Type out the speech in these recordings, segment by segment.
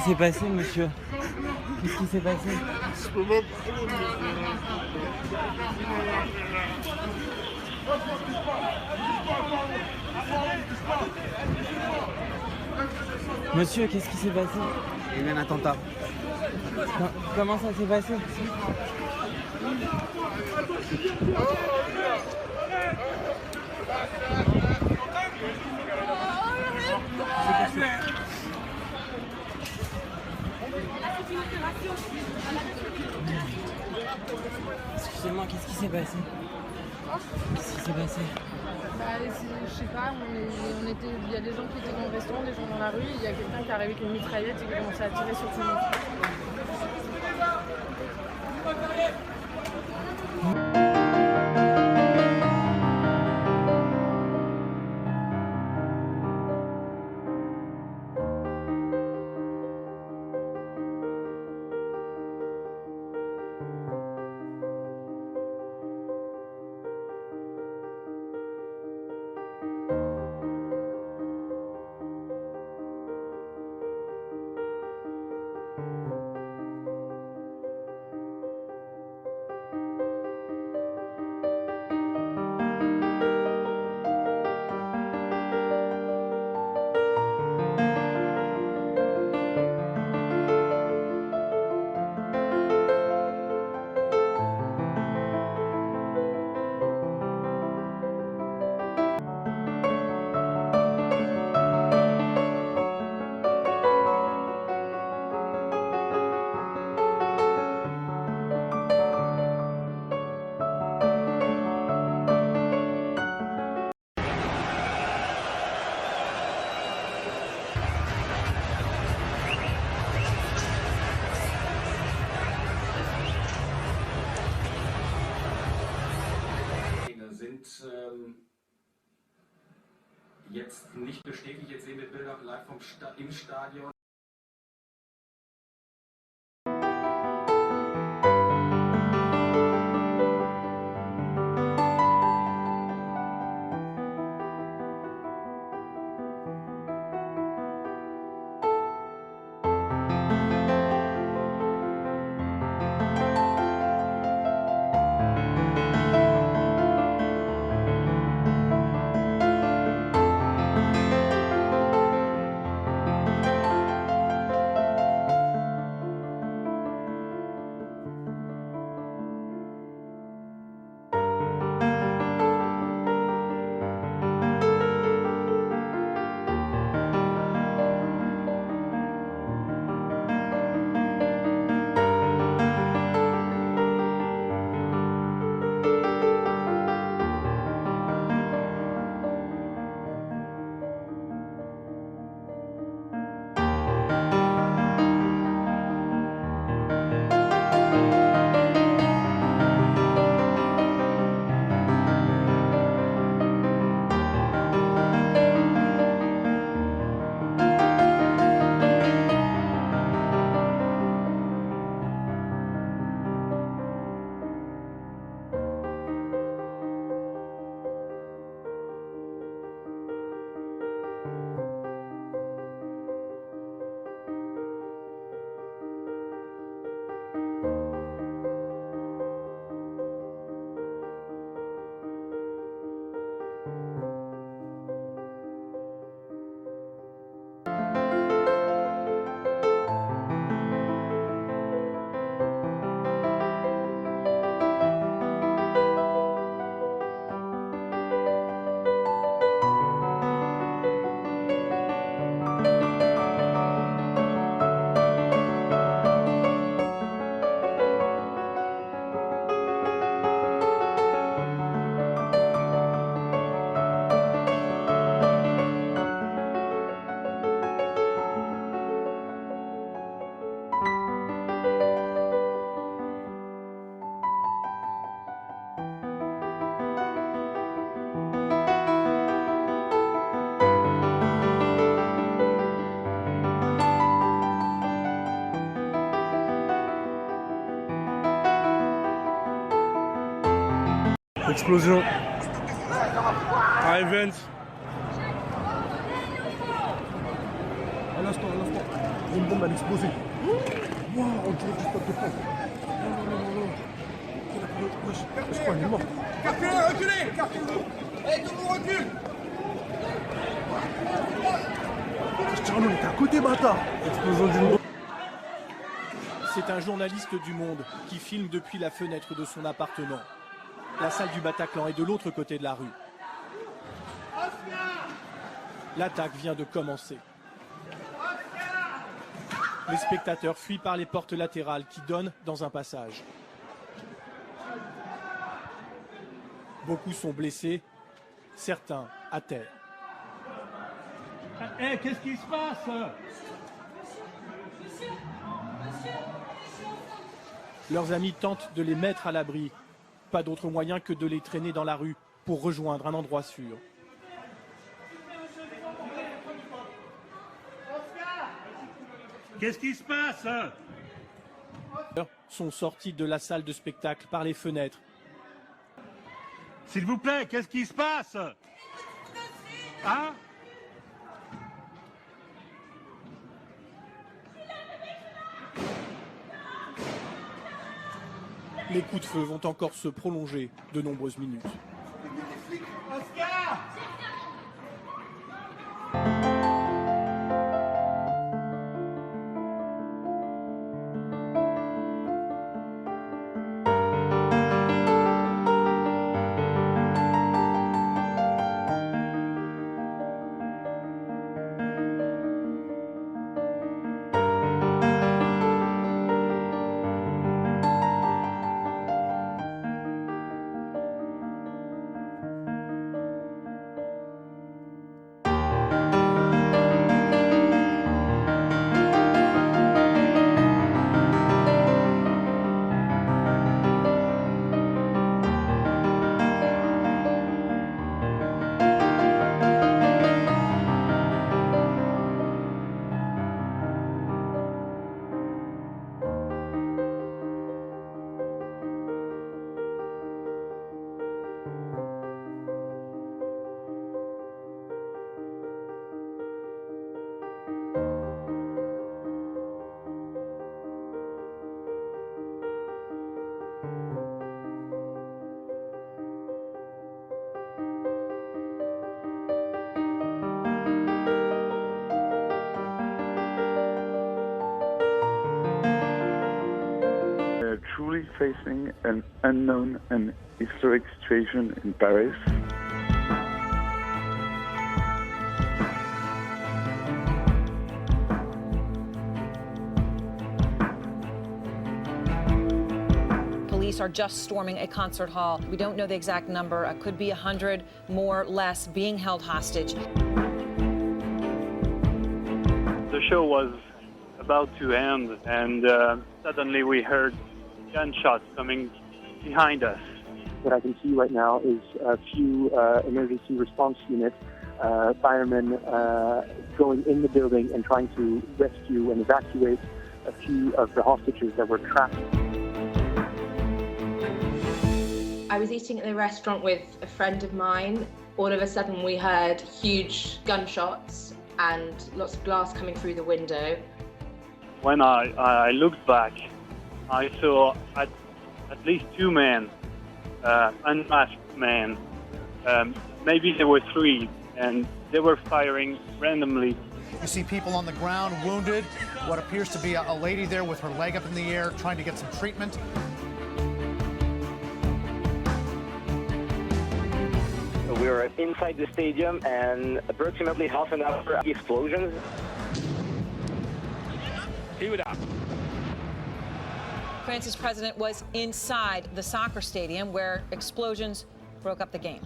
s'est passé, monsieur? Qu'est-ce qui s'est passé? Je peux même pas. Monsieur, qu'est-ce qui s'est passé? Il y a eu un attentat. Comment ça s'est passé? Excusez-moi, qu'est-ce qui s'est passé? Qu'est-ce qui s'est passé? Je sais pas, il y a des gens qui étaient dans le restaurant, des gens dans la rue, il y a quelqu'un qui est arrivé avec une mitraillette et qui a commencé à tirer sur tout le monde. Jetzt nicht bestätigt, jetzt sehen wir Bilder live im Stadion. Explosion à Events. Un instant. une bombe à l'exploser. Waouh, on dirait du Stade de France. Non. Je crois qu'il est mort. Reculez. Allez, tout le monde recule. Charonne, on était à côté, bâtard. Explosion d'une bombe. C'est un journaliste du Monde qui filme depuis la fenêtre de son appartement. La salle du Bataclan est de l'autre côté de la rue. L'attaque vient de commencer. Les spectateurs fuient par les portes latérales qui donnent dans un passage. Beaucoup sont blessés, certains à terre. Hé, qu'est-ce qui se passe? Leurs amis tentent de les mettre à l'abri. Pas d'autre moyen que de les traîner dans la rue pour rejoindre un endroit sûr. Qu'est-ce qui se passe? Sont sortis de la salle de spectacle par les fenêtres. S'il vous plaît, qu'est-ce qui se passe? Hein? Les coups de feu vont encore se prolonger de nombreuses minutes. Oscar! Truly facing an unknown and historic situation in Paris. Police are just storming a concert hall. We don't know the exact number. It could be 100, more, less, being held hostage. The show was about to end, and suddenly we heard gunshots coming behind us. What I can see right now is a few emergency response units, firemen going in the building and trying to rescue and evacuate a few of the hostages that were trapped. I was eating at the restaurant with a friend of mine. All of a sudden we heard huge gunshots and lots of glass coming through the window. When I looked back, I saw at least two men, unmasked men. Maybe there were three, and they were firing randomly. You see people on the ground wounded, what appears to be a lady there with her leg up in the air trying to get some treatment. We were inside the stadium, and approximately half an hour after the explosions. Keep it up. France's president was inside the soccer stadium where explosions broke up the game.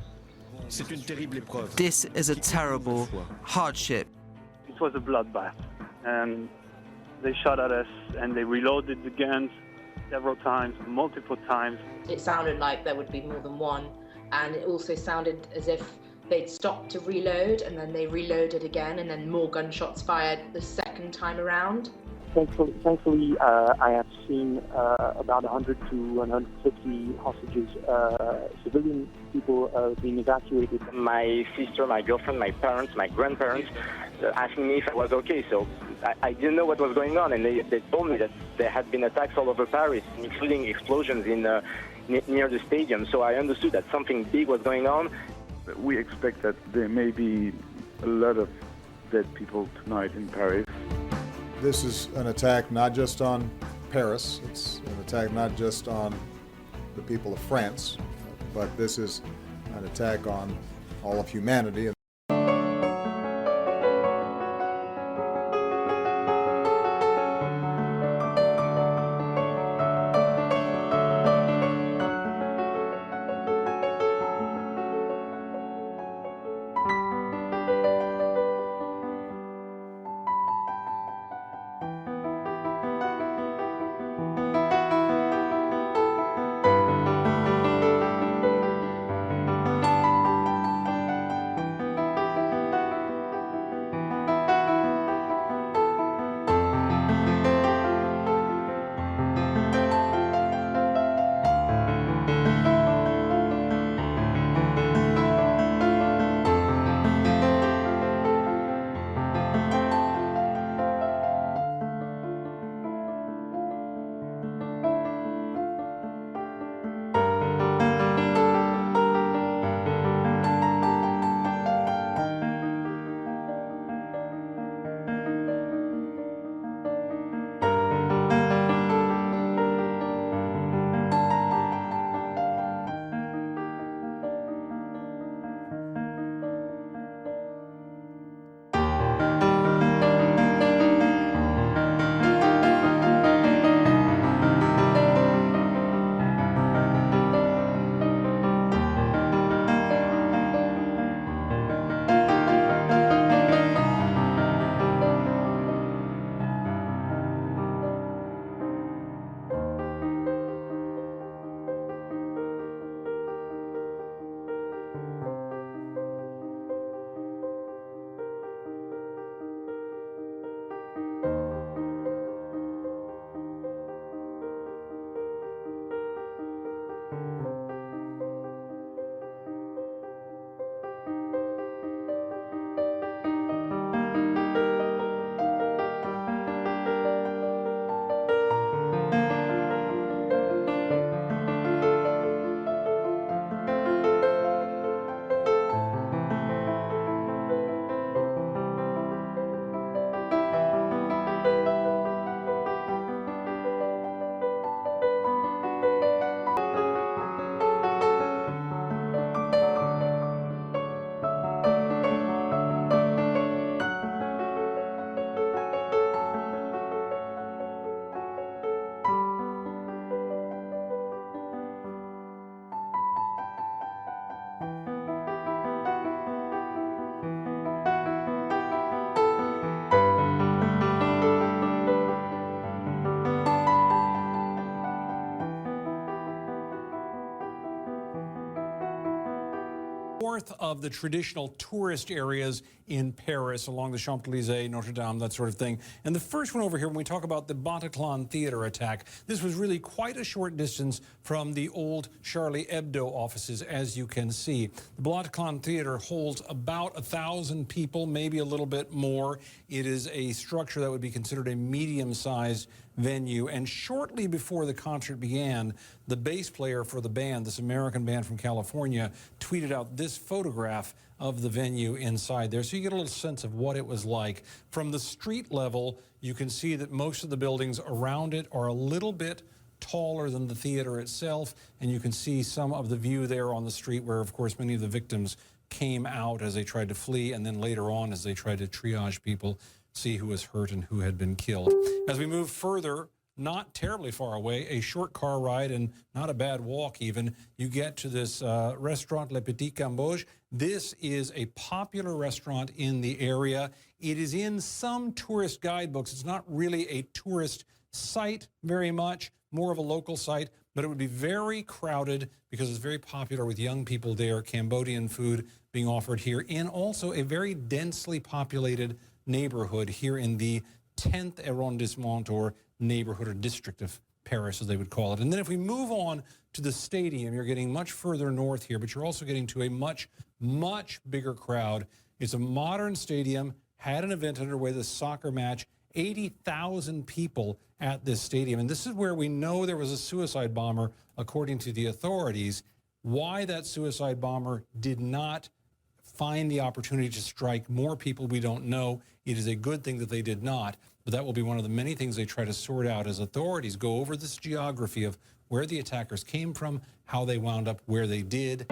This is a terrible hardship. It was a bloodbath, and they shot at us, and they reloaded the guns several times, multiple times. It sounded like there would be more than one, and it also sounded as if they'd stopped to reload, and then they reloaded again, and then more gunshots fired the second time around. Thankfully, I have seen about 100 to 150 hostages, civilian people being evacuated. My sister, my girlfriend, my parents, my grandparents asking me if I was okay. So I didn't know what was going on, and they told me that there had been attacks all over Paris, including explosions near the stadium. So I understood that something big was going on. We expect that there may be a lot of dead people tonight in Paris. This is an attack not just on Paris, it's an attack not just on the people of France, but this is an attack on all of humanity. North of the traditional tourist areas in Paris, along the Champs-Élysées, Notre Dame, that sort of thing. And the first one over here, when we talk about the Bataclan theater attack, this was really quite a short distance from the old Charlie Hebdo offices, as you can see. The Bataclan theater holds about 1,000 people, maybe a little bit more. It is a structure that would be considered a medium-sized venue, and shortly before the concert began, the bass player for the band, this American band from California, tweeted out this photograph of the venue inside there, so you get a little sense of what it was like. From the street level, you can see that most of the buildings around it are a little bit taller than the theater itself, and you can see some of the view there on the street where, of course, many of the victims came out as they tried to flee, and then later on as they tried to triage people, see who was hurt and who had been killed. As we move further, not terribly far away, a short car ride and not a bad walk even, you get to this restaurant Le Petit Cambodge. This is a popular restaurant in the area. It is in some tourist guidebooks. It's not really a tourist site very much, more of a local site, but it would be very crowded because it's very popular with young people there, Cambodian food being offered here, in also a very densely populated neighborhood here in the 10th arrondissement, or neighborhood or district of Paris, as they would call it. And then if we move on to the stadium, you're getting much further north here, but you're also getting to a much, much bigger crowd. It's a modern stadium, had an event underway, the soccer match, 80,000 people at this stadium. And this is where we know there was a suicide bomber, according to the authorities. Why that suicide bomber did not find the opportunity to strike more people, we don't know. It is a good thing that they did not, but that will be one of the many things they try to sort out as authorities go over this geography of where the attackers came from, how they wound up where they did.